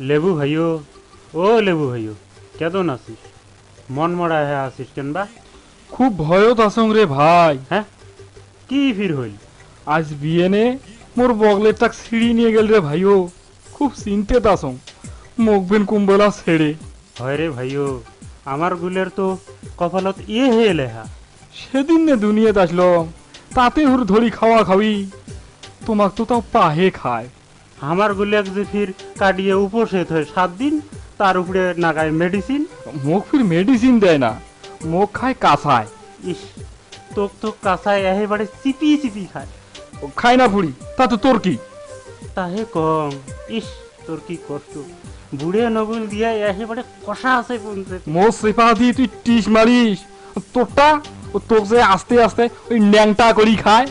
লেবু ভাইও, ও লেবু ভাইও, কেমন আছিস? মন মরা হয়ে আছিস কেন বা? খুব ভয়ত আছং রে ভাই। হ্যাঁ, কি ফির হইল? আজ বিয়ে নে মোর বগলের তাক সিঁড়ি নিয়ে গেল রে ভাইও। খুব চিন্তেত আছং, মুখ বিন কুম্বলা ছেড়ে। হয় রে ভাইও, আমার গুলের তো কপালত ইয়ে হয়ে লেহা। সেদিন নে দুনিয়াত আসলাম, তাতে হুর ধরি খাওয়া খাওয়ি। তোমাক তো তাও পাহে খায়। আমার গুলেক যে ফির কাটিয়ে উপসেত হয় 7 দিন, তার উপরে নাগায় মেডিসিন। মুখ ফির মেডিসিন দেয় না, মুখ খায় কাঁচায়। ইস, তোক তো কাঁচায় একেবারে চিপি চিপি খায়। ও খায় না ফুড়ি, তা তো তোর কি? তাহে কম। ইস, তোর কি কষ্ট। বুড়ে নগুল দিয়া একেবারে কষা আছে পৌঁছে। মোর সেপা দিয়ে তুই টিস মারিস। তোরটা ও তোক যে আস্তে আস্তে ওই ন্যাংটা করি খায়।